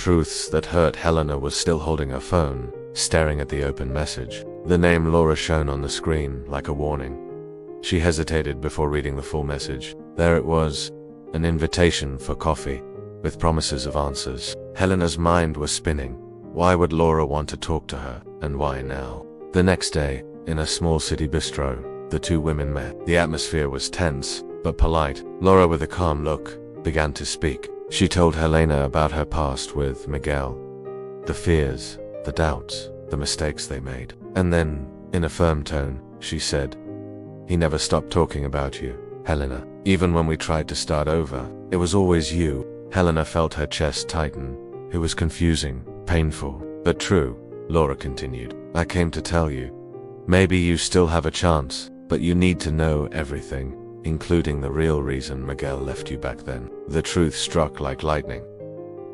truths that hurt. Helena was still holding her phone, staring at the open message. The name Laura shone on the screen like a warning. She hesitated before reading the full message. There it was, an invitation for coffee, with promises of answers. Helena's mind was spinning. Why would Laura want to talk to her, and why now? The next day, in a small city bistro, the two women met. The atmosphere was tense, but polite. Laura, with a calm look, began to speak. She told Helena about her past with Miguel. The fears, the doubts, the mistakes they made. And then, in a firm tone, she said, "He never stopped talking about you, Helena. Even when we tried to start over, it was always you." Helena felt her chest tighten. It was confusing, painful, but true. Laura continued, "I came to tell you. Maybe you still have a chance, but you need to know everything, including the real reason Miguel left you back then." The truth struck like lightning.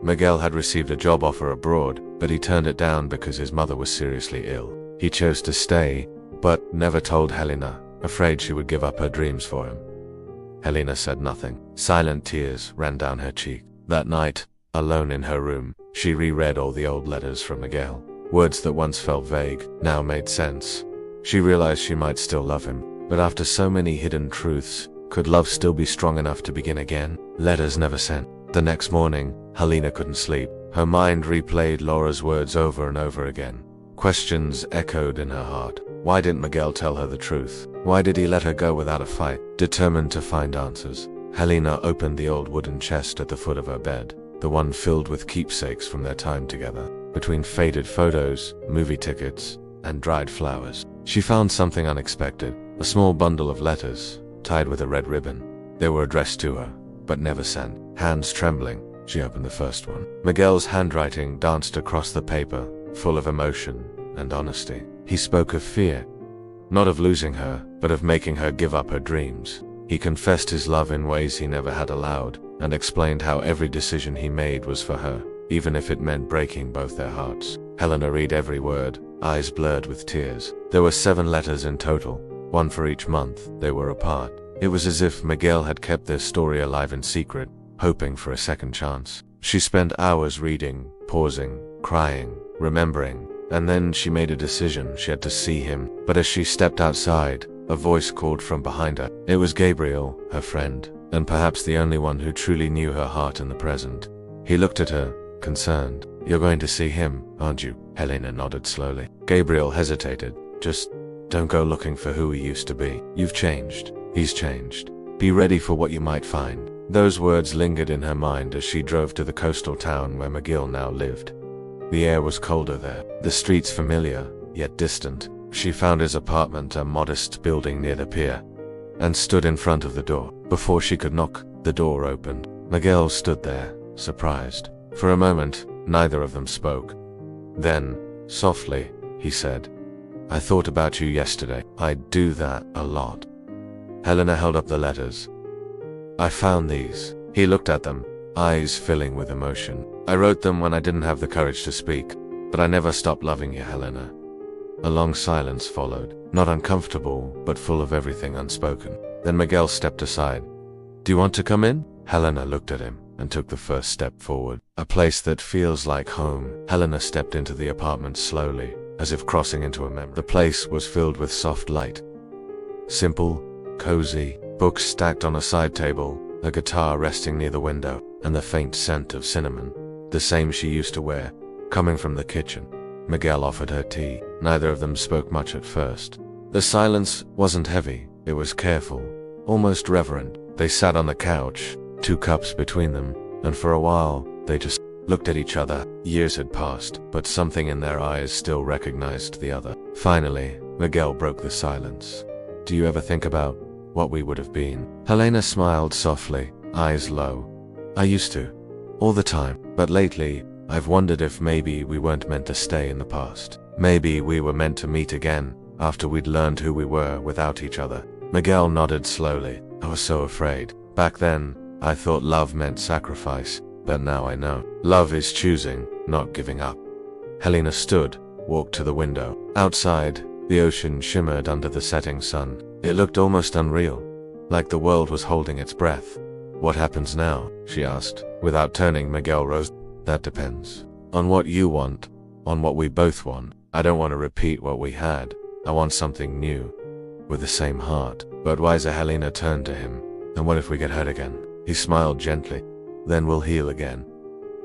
Miguel had received a job offer abroad, but he turned it down because his mother was seriously ill. He chose to stay, but never told Helena, afraid she would give up her dreams for him. Helena said nothing. Silent tears ran down her cheek. That night, alone in her room, she reread all the old letters from Miguel. Words that once felt vague, now made sense. She realized she might still love him, but after so many hidden truths, could love still be strong enough to begin again? Letters never sent. The next morning, Helena couldn't sleep. Her mind replayed Laura's words over and over again. Questions echoed in her heart. Why didn't Miguel tell her the truth? Why did he let her go without a fight? Determined to find answers, Helena opened the old wooden chest at the foot of her bed, the one filled with keepsakes from their time together. Between faded photos, movie tickets, and dried flowers, she found something unexpected, a small bundle of letters, tied with a red ribbon. They were addressed to her, but never sent. Hands trembling, she opened the first one. Miguel's handwriting danced across the paper, full of emotion and honesty. He spoke of fear, not of losing her, but of making her give up her dreams. He confessed his love in ways he never had allowed, and explained how every decision he made was for her, even if it meant breaking both their hearts. Helena read every word, eyes blurred with tears. There were 7 letters in total, one for each month they were apart. It was as if Miguel had kept their story alive in secret, hoping for a second chance. She spent hours reading, pausing, crying, remembering, and then she made a decision. She had to see him. But as she stepped outside, a voice called from behind her. It was Gabriel, her friend, and perhaps the only one who truly knew her heart in the present. He looked at her, concerned. "You're going to see him, aren't you?" Helena nodded slowly. Gabriel hesitated. "Just don't go looking for who he used to be. You've changed. He's changed. Be ready for what you might find." Those words lingered in her mind as she drove to the coastal town where Miguel now lived. The air was colder there, the streets familiar, yet distant. She found his apartment, a modest building near the pier, and stood in front of the door. Before she could knock, the door opened. Miguel stood there, surprised. For a moment, neither of them spoke. Then, softly, he said, "I thought about you yesterday. I do that a lot." Helena held up the letters. "I found these." He looked at them, eyes filling with emotion. "I wrote them when I didn't have the courage to speak, but I never stopped loving you, Helena." A long silence followed, not uncomfortable, but full of everything unspoken. Then Miguel stepped aside. "Do you want to come in?" Helena looked at him and took the first step forward. "A place that feels like home." Helena stepped into the apartment slowly, as if crossing into a memory. The place was filled with soft light. Simple, cozy, books stacked on a side table, a guitar resting near the window, and the faint scent of cinnamon, the same she used to wear, coming from the kitchen. Miguel offered her tea. Neither of them spoke much at first. The silence wasn't heavy, it was careful, almost reverent. They sat on the couch, 2 cups between them, and for a while, they just looked at each other. Years had passed, but something in their eyes still recognized the other. Finally, Miguel broke the silence. "Do you ever think about what we would have been?" Helena smiled softly, eyes low. "I used to. All the time. But lately, I've wondered if maybe we weren't meant to stay in the past. Maybe we were meant to meet again, after we'd learned who we were without each other." Miguel nodded slowly. "I was so afraid. Back then, I thought love meant sacrifice, but now I know. Love is choosing, not giving up." Helena stood, walked to the window. Outside, the ocean shimmered under the setting sun. It looked almost unreal, like the world was holding its breath. "What happens now?" she asked. Without turning, Miguel rose. That depends. On what you want, on what we both want. I don't want to repeat what we had. I want something new, with the same heart. Budweiser Helena turned to him. And what if we get hurt again? He smiled gently. Then we'll heal again.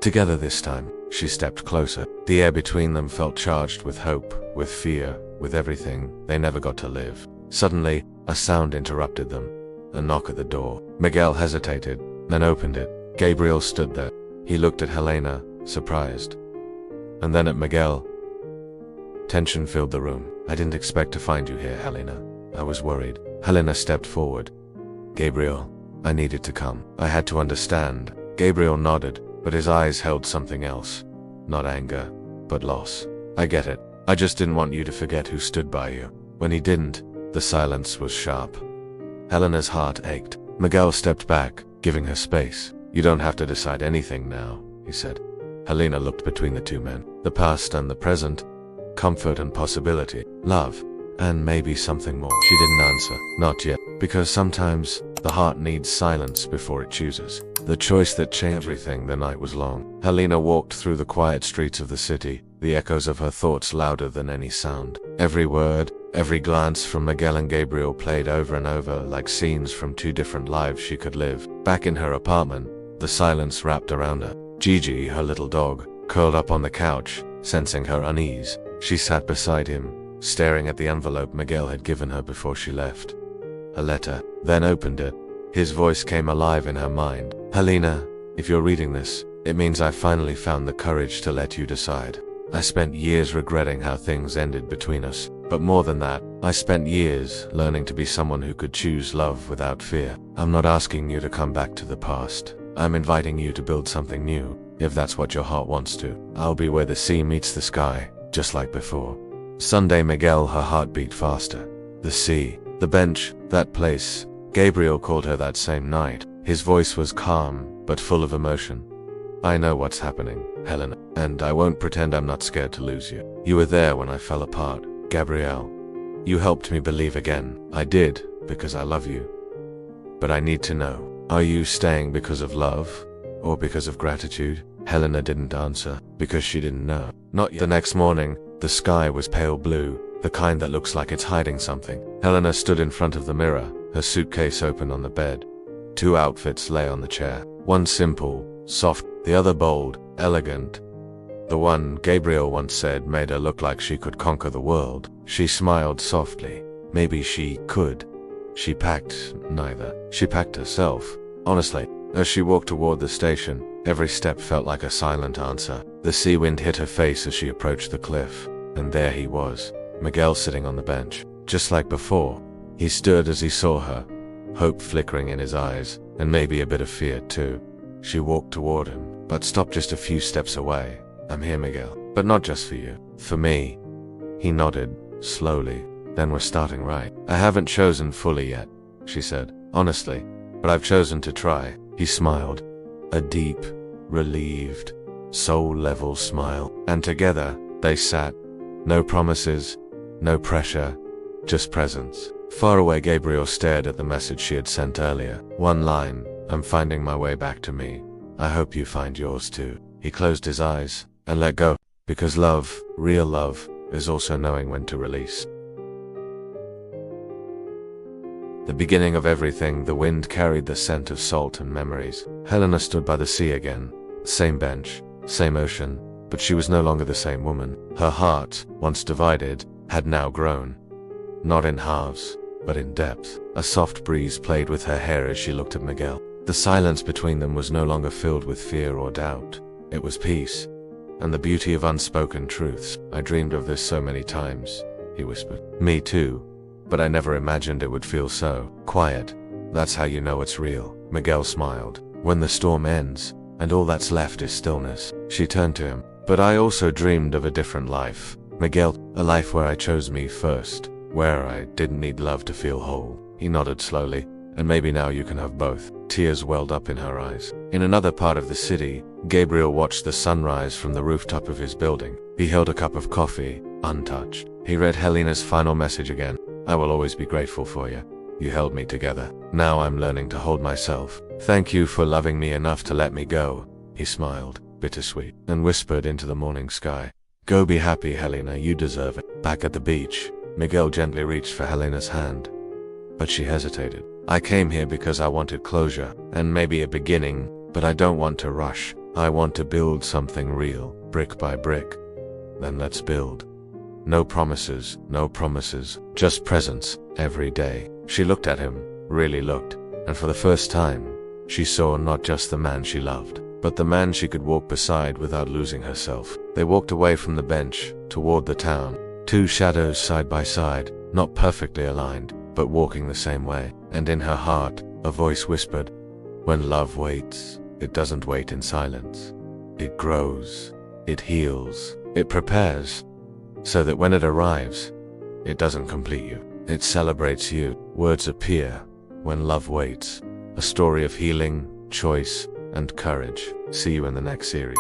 Together this time. She stepped closer. The air between them felt charged with hope, with fear, with everything they never got to live. Suddenly, a sound interrupted them. A knock at the door. Miguel hesitated, then opened it. Gabriel stood there. He looked at Helena, surprised. And then at Miguel. Tension filled the room. I didn't expect to find you here, Helena. I was worried. Helena stepped forward. Gabriel, I needed to come. I had to understand. Gabriel nodded, but his eyes held something else. Not anger, but loss. I get it. I just didn't want you to forget who stood by you. When he didn't, the silence was sharp. Helena's heart ached. Miguel stepped back, giving her space. You don't have to decide anything now, he said. Helena looked between the two men. The past and the present. Comfort and possibility. Love. And maybe something more. She didn't answer. Not yet. Because sometimes the heart needs silence before it chooses. The choice that changed everything. The night was long. Helena walked through the quiet streets of the city, the echoes of her thoughts louder than any sound. Every word, every glance from Miguel and Gabriel played over and over like scenes from two different lives she could live. Back in her apartment, the silence wrapped around her. Gigi, her little dog, curled up on the couch, sensing her unease. She sat beside him, staring at the envelope Miguel had given her before she left. A letter, then opened it. His voice came alive in her mind. Helena, if you're reading this, it means I finally found the courage to let you decide. I spent years regretting how things ended between us, but more than that, I spent years learning to be someone who could choose love without fear. I'm not asking you to come back to the past. I'm inviting you to build something new, if that's what your heart wants to. I'll be where the sea meets the sky, just like before. Sunday, Miguel, her heart beat faster. The sea, the bench, that place. Gabriel called her that same night. His voice was calm, but full of emotion. I know what's happening, Helena, and I won't pretend I'm not scared to lose you. You were there when I fell apart, Gabrielle. You helped me believe again. I did, because I love you. But I need to know, are you staying because of love, or because of gratitude? Helena didn't answer, because she didn't know. Not yet. The next morning, the sky was pale blue, the kind that looks like it's hiding something. Helena stood in front of the mirror, her suitcase open on the bed. Two outfits lay on the chair. One simple, soft, the other bold, elegant. The one Gabriel once said made her look like she could conquer the world. She smiled softly. Maybe she could. She packed neither. She packed herself. Honestly, as she walked toward the station, every step felt like a silent answer. The sea wind hit her face as she approached the cliff. And there he was, Miguel sitting on the bench. Just like before, he stood as he saw her, hope flickering in his eyes, and maybe a bit of fear too. She walked toward him, but stopped just a few steps away. I'm here, Miguel, but not just for you. For me. He nodded, slowly. Then we're starting right. I haven't chosen fully yet, she said, honestly, but I've chosen to try. He smiled. A deep, relieved, soul-level smile. And together, they sat. No promises, no pressure, just presence. Far away, Gabriel stared at the message she had sent earlier. One line, I'm finding my way back to me. I hope you find yours too. He closed his eyes and let go, because love, real love, is also knowing when to release. The beginning of everything, the wind carried the scent of salt and memories. Helena stood by the sea again. Same bench, same ocean, but she was no longer the same woman. Her heart, once divided, had now grown. Not in halves, but in depth. A soft breeze played with her hair as she looked at Miguel. The silence between them was no longer filled with fear or doubt. It was peace, and the beauty of unspoken truths. I dreamed of this so many times, he whispered. Me too, but I never imagined it would feel so quiet. That's how you know it's real. Miguel smiled. When the storm ends, and all that's left is stillness. She turned to him. But I also dreamed of a different life, Miguel, a life where I chose me first, where I didn't need love to feel whole. He nodded slowly. And maybe now you can have both. Tears welled up in her eyes. In another part of the city, Gabriel watched the sunrise from the rooftop of his building. He held a cup of coffee, untouched. He read Helena's final message again. I will always be grateful for you. You held me together. Now I'm learning to hold myself. Thank you for loving me enough to let me go. He smiled. bittersweet, and whispered into the morning sky, "Go be happy, Helena, you deserve it." Back at the beach, Miguel gently reached for Helena's hand, but she hesitated. "I came here because I wanted closure, and maybe a beginning, but I don't want to rush. I want to build something real, brick by brick." "Then let's build." "No promises, no promises, just presence, every day." She looked at him, really looked, and for the first time, she saw not just the man she loved, but the man she could walk beside without losing herself. They walked away from the bench, toward the town, two shadows side by side, not perfectly aligned, but walking the same way. And in her heart, a voice whispered, "When love waits, it doesn't wait in silence. It grows, it heals, it prepares, so that when it arrives, it doesn't complete you, it celebrates you." Words appear when love waits. A story of healing, choice, and courage. See you in the next series.